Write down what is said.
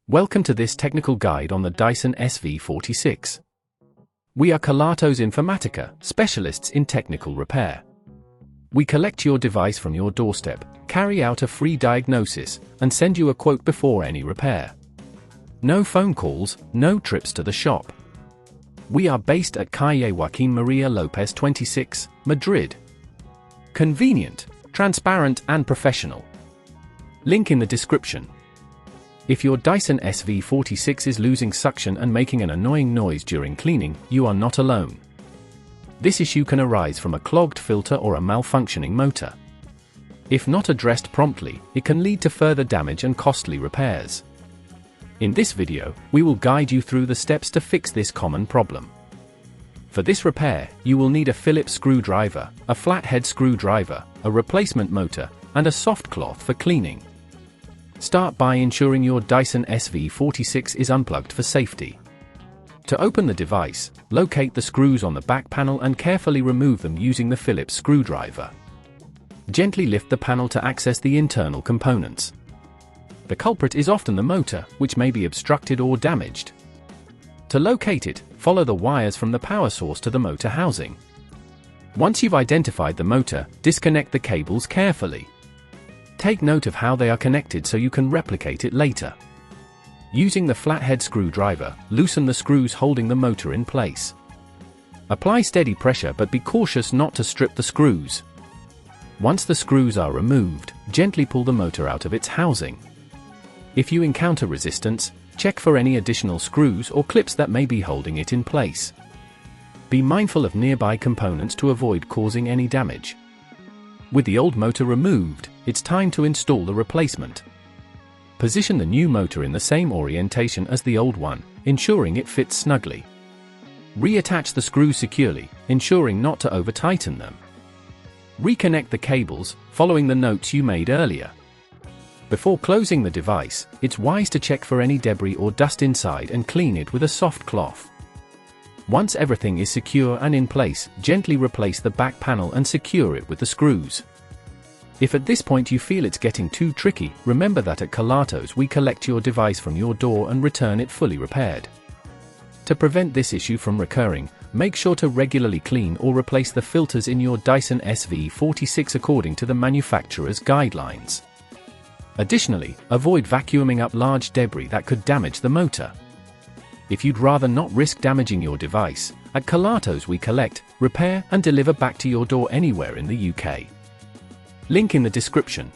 Welcome to this technical guide on the Dyson SV46. We are Kelatos Informatica, specialists in technical repair. We collect your device from your doorstep, carry out a free diagnosis, and send you a quote before any repair. No phone calls, no trips to the shop. We are based at Calle Joaquín María López 26, Madrid. Convenient, transparent and professional. Link in the description. If your Dyson SV46 is losing suction and making an annoying noise during cleaning, you are not alone. This issue can arise from a clogged filter or a malfunctioning motor. If not addressed promptly, it can lead to further damage and costly repairs. In this video, we will guide you through the steps to fix this common problem. For this repair, you will need a Phillips screwdriver, a flathead screwdriver, a replacement motor, and a soft cloth for cleaning. Start by ensuring your Dyson SV46 is unplugged for safety. To open the device, locate the screws on the back panel and carefully remove them using the Phillips screwdriver. Gently lift the panel to access the internal components. The culprit is often the motor, which may be obstructed or damaged. To locate it, follow the wires from the power source to the motor housing. Once you've identified the motor, disconnect the cables carefully. Take note of how they are connected so you can replicate it later. Using the flathead screwdriver, loosen the screws holding the motor in place. Apply steady pressure but be cautious not to strip the screws. Once the screws are removed, gently pull the motor out of its housing. If you encounter resistance, check for any additional screws or clips that may be holding it in place. Be mindful of nearby components to avoid causing any damage. With the old motor removed, it's time to install the replacement. Position the new motor in the same orientation as the old one, ensuring it fits snugly. Reattach the screws securely, ensuring not to over-tighten them. Reconnect the cables, following the notes you made earlier. Before closing the device, it's wise to check for any debris or dust inside and clean it with a soft cloth. Once everything is secure and in place, gently replace the back panel and secure it with the screws. If at this point you feel it's getting too tricky, remember that at Kelatos we collect your device from your door and return it fully repaired. To prevent this issue from recurring, make sure to regularly clean or replace the filters in your Dyson SV46 according to the manufacturer's guidelines. Additionally, avoid vacuuming up large debris that could damage the motor. If you'd rather not risk damaging your device, at Kelatos we collect, repair and deliver back to your door anywhere in the UK. Link in the description.